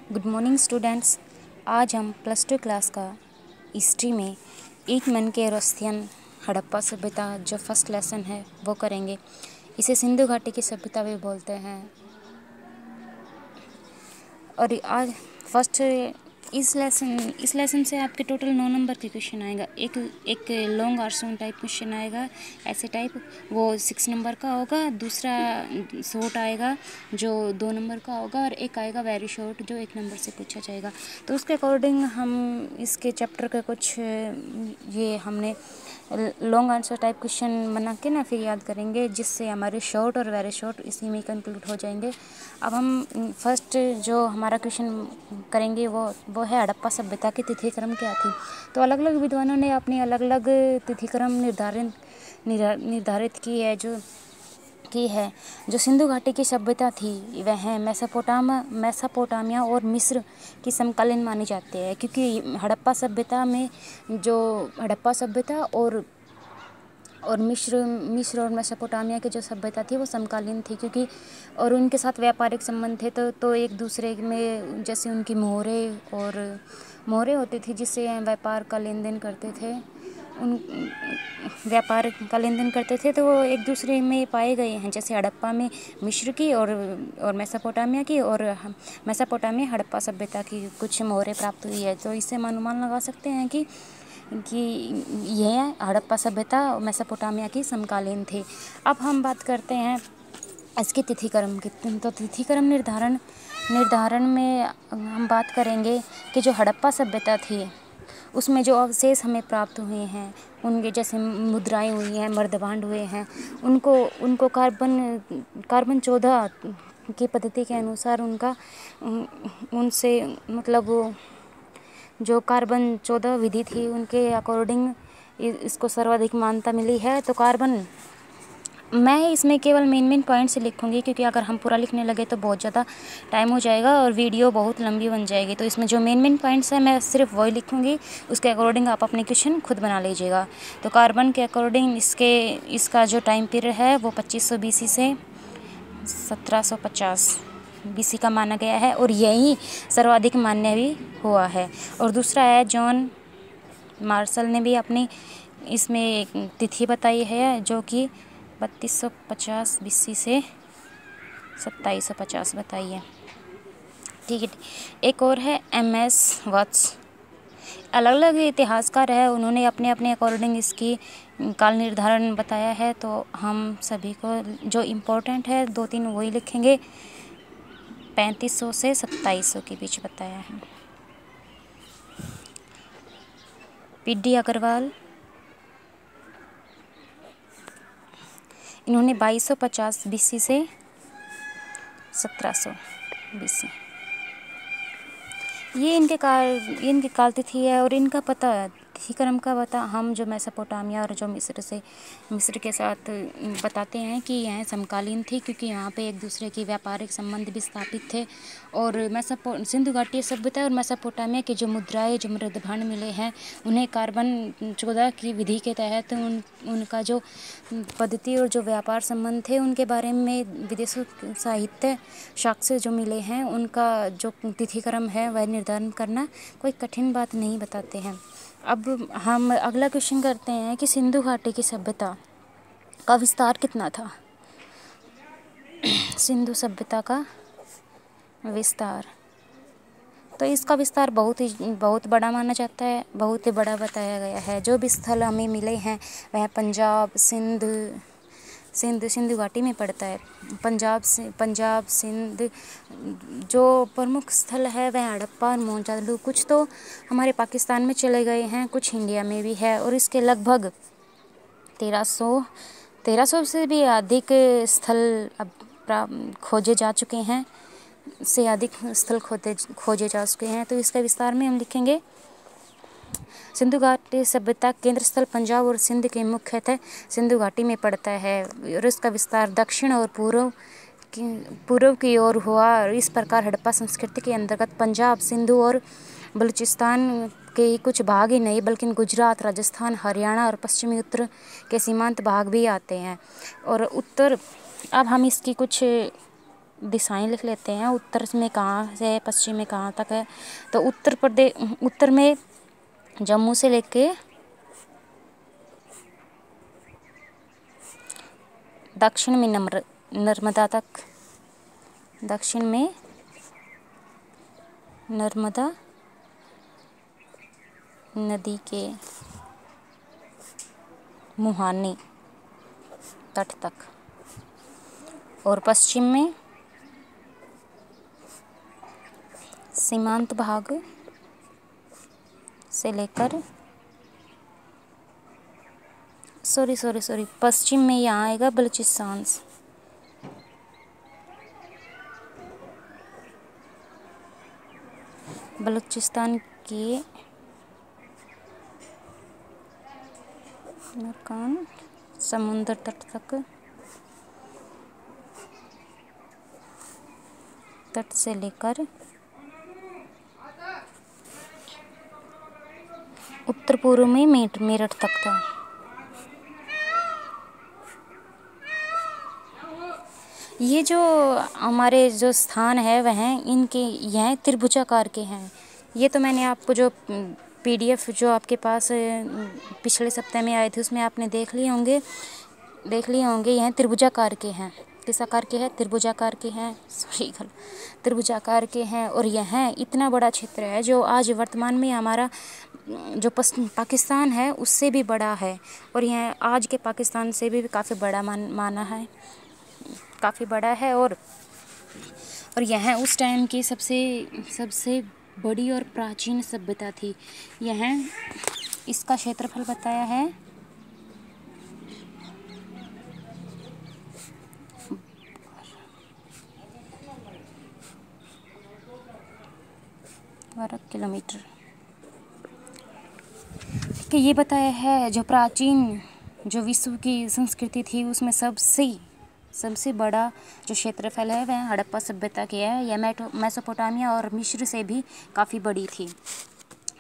Good morning students. आज हम plus two class का हिस्ट्री में एक मन के रोस्तियन हड़प्पा सभ्यता जो फर्स्ट लेसन है वो करेंगे। इसे सिंधु घाटी की सभ्यता भी बोलते हैं। और आज फर्स्ट इस लेसन से आपके टोटल 9 नंबर के क्वेश्चन आएगा। एक लॉन्ग आर्सन टाइप क्वेश्चन आएगा, ऐसे टाइप, वो 6 नंबर का होगा। दूसरा शॉर्ट आएगा जो 2 नंबर का होगा, और एक आएगा वेरी शॉर्ट जो 1 नंबर से पूछा जाएगा। तो उसके अकॉर्डिंग हम इसके चैप्टर के कुछ ये हमने लॉन्ग आंसर टाइप क्वेश्चन बना के ना फिर याद करेंगे, जिससे हमारे शॉर्ट और वेरी शॉर्ट इसी में कंक्लूड हो जाएंगे। अब हम फर्स्ट जो हमारा क्वेश्चन करेंगे वो है हड़प्पा सभ्यता की तिथि क्रम क्या थी। तो अलग अलग विद्वानों ने अपनी अलग अलग तिथि क्रम निर्धारित की है। जो सिंधु घाटी की सभ्यता थी वह मेसोपोटामिया और मिस्र की समकालीन मानी जाती है, क्योंकि हड़प्पा सभ्यता और मिस्र और मेसोपोटामिया की जो सभ्यता थी वो समकालीन थी, क्योंकि और उनके साथ व्यापारिक संबंध थे। तो एक दूसरे में जैसे उनकी मोहरें होती थी, जिससे व्यापार का लेन देन करते थे। तो वो एक दूसरे में पाए गए हैं, जैसे हड़प्पा में मिस्र की और मेसोपोटामिया की, और मेसोपोटामिया हड़प्पा सभ्यता की कुछ मोहरें प्राप्त हुई है। तो इससे हम अनुमान लगा सकते हैं कि यह हड़प्पा सभ्यता मेसोपोटामिया की समकालीन थी। अब हम बात करते हैं इसके तिथिक्रम की। तो तिथिक्रम निर्धारण में हम बात करेंगे कि जो हड़प्पा सभ्यता थी उसमें जो अवशेष हमें प्राप्त हुए हैं, उनके जैसे मुद्राएं हुई हैं, मृदभांड हुए हैं, उनको कार्बन 14 की पद्धति के अनुसार उनसे मतलब जो कार्बन 14 विधि थी उनके अकॉर्डिंग इसको सर्वाधिक मान्यता मिली है। तो मैं इसमें केवल मेन पॉइंट से लिखूंगी, क्योंकि अगर हम पूरा लिखने लगे तो बहुत ज़्यादा टाइम हो जाएगा और वीडियो बहुत लंबी बन जाएगी। तो इसमें जो मेन पॉइंट्स हैं मैं सिर्फ वही लिखूंगी, उसके अकॉर्डिंग आप अपने क्वेश्चन खुद बना लीजिएगा। तो कार्बन के अकॉर्डिंग इसका जो टाइम पीरियड है वो 2500 BC से 1750 BC का माना गया है, और यही सर्वाधिक मान्य भी हुआ है। और दूसरा है जॉन मार्शल ने भी अपनी इसमें एक तिथि बताई है, जो कि 3250 BC से 2750 बताई है। ठीक है। एक और है MS वत्स। अलग अलग इतिहासकार है, उन्होंने अपने अकॉर्डिंग इसकी काल निर्धारण बताया है। तो हम सभी को जो इम्पोर्टेंट है 2-3 वही लिखेंगे। 3500 से 2700 के बीच बताया है। PD अग्रवाल, इन्होंने 2250 BC से 1700 BC ये इनकी काल तिथि है। और इनका तिथिक्रम का पता हम जो मेसोपोटामिया और जो मिस्र के साथ बताते हैं कि यह समकालीन थी, क्योंकि यहाँ पे एक दूसरे की व्यापारिक संबंध भी स्थापित थे। और सिंधु घाटी सभ्यता और मेसोपोटामिया की जो मुद्राएं, जो मृदभांड मिले हैं, उन्हें कार्बन 14 की विधि के तहत उनका जो पद्धति और जो व्यापार संबंध थे उनके बारे में विदेशों साहित्य साक्ष्य जो मिले हैं, उनका जो तिथिक्रम है वह निर्धारण करना कोई कठिन बात नहीं बताते हैं। अब हम अगला क्वेश्चन करते हैं कि सिंधु घाटी की सभ्यता का विस्तार कितना था। सिंधु सभ्यता का विस्तार, तो इसका विस्तार बहुत बड़ा माना जाता है, बहुत ही बड़ा बताया गया है। जो भी स्थल हमें मिले हैं वह पंजाब, सिंधु घाटी में पड़ता है। पंजाब सिंध जो प्रमुख स्थल है वह हड़प्पा और मोहनजोदड़ो। कुछ तो हमारे पाकिस्तान में चले गए हैं, कुछ इंडिया में भी है। और इसके लगभग 1300 से भी अधिक स्थल अब खोजे जा चुके हैं, से अधिक स्थल खोजे जा चुके हैं। तो इसके विस्तार में हम लिखेंगे सिंधु घाटी सभ्यता केंद्र स्थल पंजाब और सिंध के मुख्यतः सिंधु घाटी में पड़ता है, और इसका विस्तार दक्षिण और पूर्व की ओर हुआ। और इस प्रकार हड़प्पा संस्कृति के अंतर्गत पंजाब, सिंधु और बलूचिस्तान के कुछ भाग ही नहीं, बल्कि गुजरात, राजस्थान, हरियाणा और पश्चिमी उत्तर के सीमांत भाग भी आते हैं। और अब हम इसकी कुछ दिशाएं लिख लेते हैं। उत्तर में कहाँ से है, पश्चिम में कहाँ तक है। तो उत्तर में जम्मू से लेके दक्षिण में नर्मदा तक, दक्षिण में नर्मदा नदी के मुहाने तट तक, और पश्चिम में सीमांत भाग से लेकर सॉरी पश्चिम में यहाँ आएगा बलूचिस्तान से, बलूचिस्तान के मकान समुद्र तट तक, तट से लेकर उत्तर पूर्व में मेरठ तक था। ये जो हमारे जो स्थान है वह इनके यह त्रिभुजाकार के हैं। ये तो मैंने आपको जो PDF जो आपके पास पिछले सप्ताह में आए थे उसमें आपने देख लिए होंगे यह त्रिभुजाकार के हैं। किस आकार के हैं? त्रिभुजाकार के हैं, त्रिभुजाकार के हैं। और यह इतना बड़ा क्षेत्र है जो आज वर्तमान में हमारा जो पाकिस्तान है उससे भी बड़ा है, और यह आज के पाकिस्तान से भी काफ़ी बड़ा माना है, काफ़ी बड़ा है। और यह उस टाइम की सबसे बड़ी और प्राचीन सभ्यता थी। यह इसका क्षेत्रफल बताया है 12 किलोमीटर कि ये बताया है। जो प्राचीन जो विश्व की संस्कृति थी उसमें सबसे बड़ा जो क्षेत्रफल है वह हड़प्पा सभ्यता की है। यह मेसोपोटामिया और मिस्र से भी काफ़ी बड़ी थी।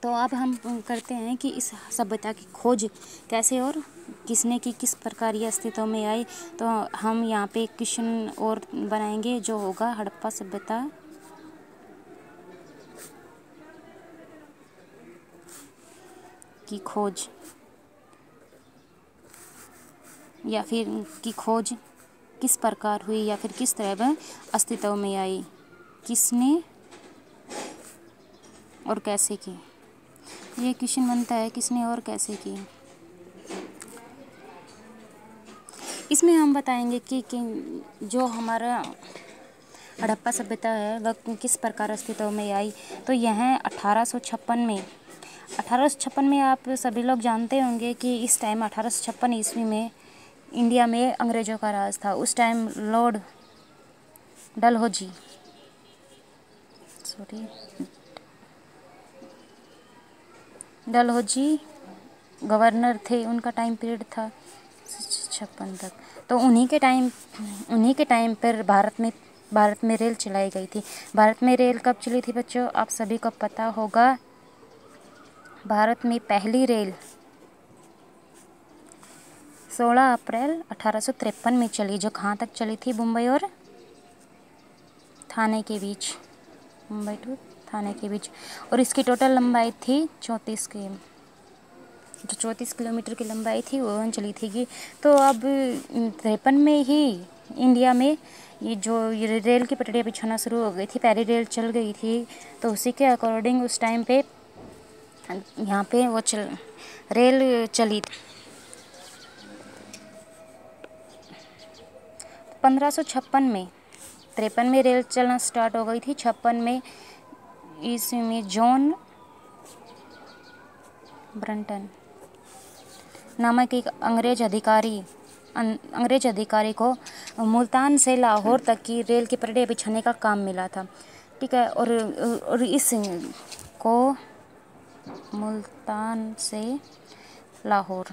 तो अब हम करते हैं कि इस सभ्यता की खोज कैसे और किसने की, किस प्रकार ये अस्तित्व में आई। तो हम यहाँ पे क्वेश्चन और बनाएंगे जो होगा हड़प्पा सभ्यता की खोज, या फिर की खोज किस प्रकार हुई, या फिर किस तरह वह अस्तित्व में आई, किसने और कैसे की। ये क्वेश्चन बनता है किसने और कैसे की। इसमें हम बताएंगे कि जो हमारा हड़प्पा सभ्यता है वह किस प्रकार अस्तित्व में आई। तो यह 1856 में आप सभी लोग जानते होंगे कि इस टाइम 1856 ईस्वी में इंडिया में अंग्रेज़ों का राज था। उस टाइम लॉर्ड डलहौजी गवर्नर थे, उनका टाइम पीरियड था 56 तक। तो उन्हीं के टाइम पर भारत में रेल चलाई गई थी। भारत में रेल कब चली थी बच्चों? आप सभी को पता होगा। भारत में पहली रेल 16 अप्रैल 1853 में चली, जो कहाँ तक चली थी? मुंबई और थाने के बीच, मुंबई टू थाने के बीच। और इसकी टोटल लंबाई थी 34 किलोमीटर की लंबाई थी, वो चली थी। तो अब 53 में ही इंडिया में ये रेल की पटरियाँ बिछाना शुरू हो गई थी, पहली रेल चल गई थी। तो उसी के अकॉर्डिंग उस टाइम पे यहाँ पे वो रेल चली। 1556 में 53 में रेल चलना स्टार्ट हो गई थी। 56 में ईस्वी में जॉन ब्रंटन नामक एक अंग्रेज अधिकारी को मुल्तान से लाहौर तक की रेल की पटरियाँ बिछाने का काम मिला था। ठीक है। और इस को मुल्तान से लाहौर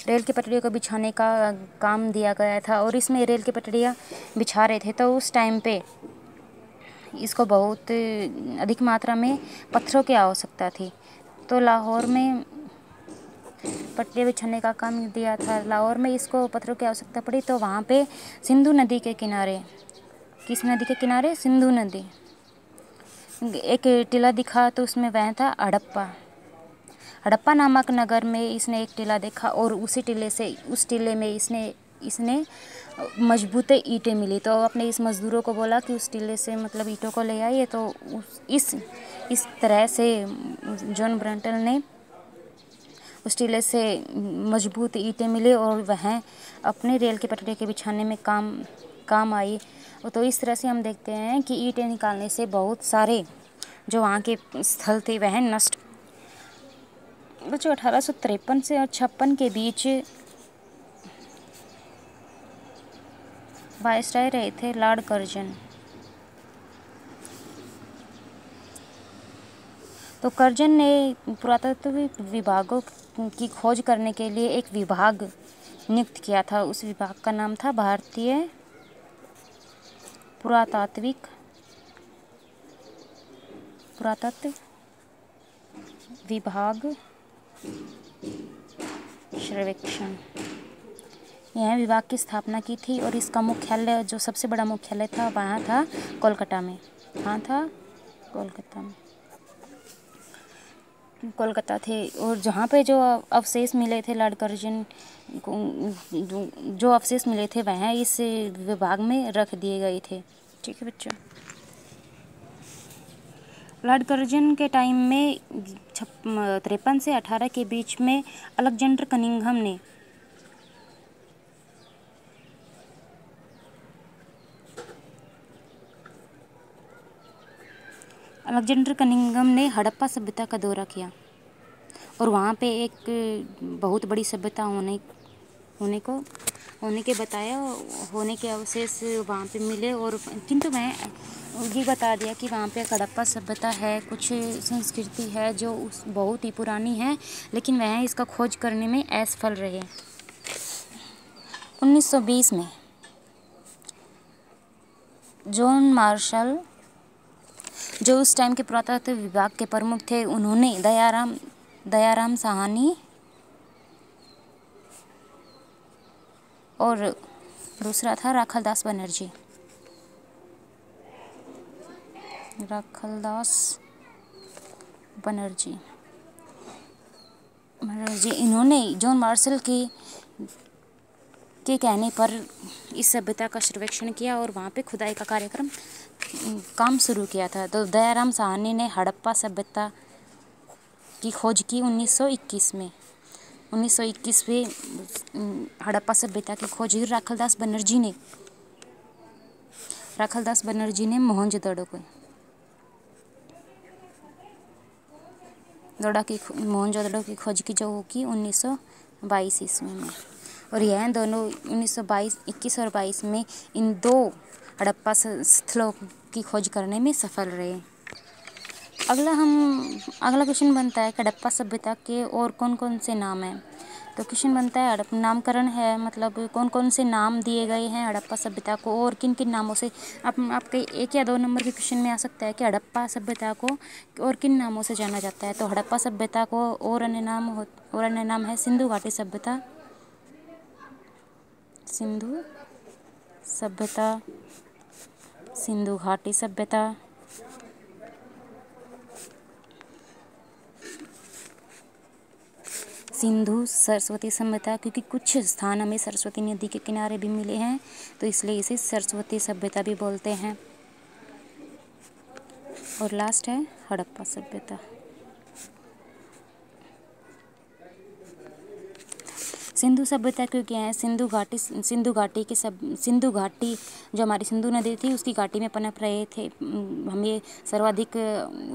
रेल की पटरियों को बिछाने का काम दिया गया था, और इसमें रेल की पटरियाँ बिछा रहे थे। तो उस टाइम पे इसको बहुत अधिक मात्रा में पत्थरों की आवश्यकता थी। तो लाहौर में पट्टियाँ बिछाने का काम दिया था। लाहौर में इसको पत्थरों की आवश्यकता पड़ी तो वहाँ पे सिंधु नदी के किनारे, किस नदी के किनारे? सिंधु नदी, एक टीला दिखा तो उसमें वह था हड़प्पा। हड़प्पा नामक नगर में इसने एक टीला देखा और उसी टीले से, उस टीले में इसने मजबूत ईंटें मिली। तो अपने इस मज़दूरों को बोला कि उस टीले से मतलब ईंटों को ले आइए। तो इस तरह से जॉन ब्रंटल ने उस टीले से मजबूत ईंटें मिली और वह अपने रेल के पटरी के बिछाने में काम आई। तो इस तरह से हम देखते हैं कि ईंटें निकालने से बहुत सारे जो वहाँ के स्थल थे वह नष्ट। बच्चों 1853 से और 56 के बीच वायसराय रहे थे लॉर्ड कर्जन। तो कर्जन ने पुरातत्व विभागों की खोज करने के लिए एक विभाग नियुक्त किया था। उस विभाग का नाम था भारतीय पुरातात्विक पुरातत्व विभाग सर्वेक्षण। यह विभाग की स्थापना की थी और इसका मुख्यालय, जो सबसे बड़ा मुख्यालय था, वहाँ था कोलकाता में। कहाँ था? कोलकाता थे। और जहाँ पे जो अवशेष मिले थे लॉर्ड कर्जन को, जो अवशेष मिले थे वह इस विभाग में रख दिए गए थे। ठीक है बच्चों। लॉर्ड कर्जन के टाइम में 53 से 18 के बीच में अलेक्जेंडर कनिंघम ने हड़प्पा सभ्यता का दौरा किया और वहाँ पे एक बहुत बड़ी सभ्यता होने के अवशेष वहाँ पे मिले। और किंतु मैं ये बता दिया कि वहाँ पे हड़प्पा सभ्यता है, कुछ संस्कृति है जो बहुत ही पुरानी है, लेकिन वह इसका खोज करने में असफल रहे। 1920 में जॉन मार्शल, जो उस टाइम के पुरातत्व विभाग के प्रमुख थे, उन्होंने दयाराम साहनी और दूसरा था राखालदास बनर्जी, इन्होंने जॉन मार्शल के कहने पर इस सभ्यता का सर्वेक्षण किया और वहाँ पे खुदाई का काम शुरू किया था। तो दयाराम साहनी ने हड़प्पा सभ्यता की खोज की 1921 में। 1921 में हड़प्पा सभ्यता की खोज राखालदास बनर्जी ने मोहनजोदड़ो की खोज की, जो की 1922 ईस्वी में। और यह दोनों 1921 और 22 में इन दो हड़प्पा स्थलों की खोज करने में सफल रहे। अगला क्वेश्चन बनता है कि हड़प्पा सभ्यता के और कौन कौन से नाम हैं। तो क्वेश्चन बनता है नामकरण है, मतलब कौन कौन से नाम दिए गए हैं हड़प्पा सभ्यता को और किन किन नामों से। आपके 1 या 2 नंबर के क्वेश्चन में आ सकता है कि हड़प्पा सभ्यता को और किन नामों से जाना जाता है। तो हड़प्पा सभ्यता को और अन्य नाम है सिंधु घाटी सभ्यता, सिंधु घाटी सभ्यता, सिंधु सरस्वती सभ्यता, क्योंकि कुछ स्थान हमें सरस्वती नदी के किनारे भी मिले हैं तो इसलिए इसे सरस्वती सभ्यता भी बोलते हैं। और लास्ट है हड़प्पा सभ्यता। सिंधु सभ्यता क्योंकि है सिंधु घाटी जो हमारी सिंधु नदी थी उसकी घाटी में पनप रहे थे, हमें सर्वाधिक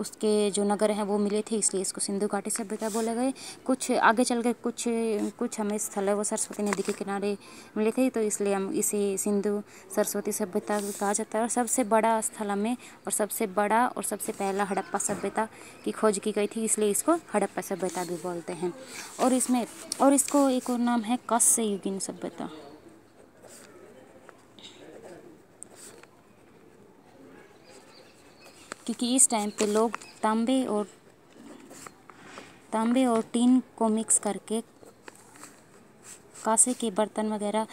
उसके जो नगर हैं वो मिले थे, इसलिए इसको सिंधु घाटी सभ्यता बोले गए। कुछ आगे चल कर कुछ हमें स्थल है वो सरस्वती नदी के किनारे मिले थे, तो इसलिए हम इसे सिंधु सरस्वती सभ्यता कहा जाता है। और सबसे बड़ा स्थल हमें और सबसे पहला हड़प्पा सभ्यता की खोज की गई थी, इसलिए इसको हड़प्पा सभ्यता भी बोलते हैं। और इसको एक और नाम है कांस्ययुगीन सभ्यता। क्योंकि इस टाइम पे लोग तांबे और टीन को मिक्स करके कांसे के बर्तन वगैरह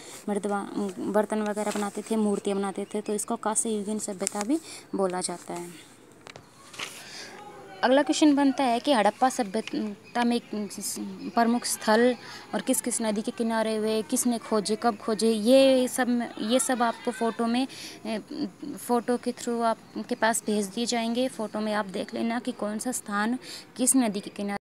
बनाते थे, मूर्तियाँ बनाते थे, तो इसको कांस्य युगीन सभ्यता भी बोला जाता है। अगला क्वेश्चन बनता है कि हड़प्पा सभ्यता में प्रमुख स्थल और किस किस नदी के किनारे हुए, किसने खोजे, कब खोजे, ये सब आपको फ़ोटो के थ्रू आपके पास भेज दिए जाएंगे। फ़ोटो में आप देख लेना कि कौन सा स्थान किस नदी के किनारे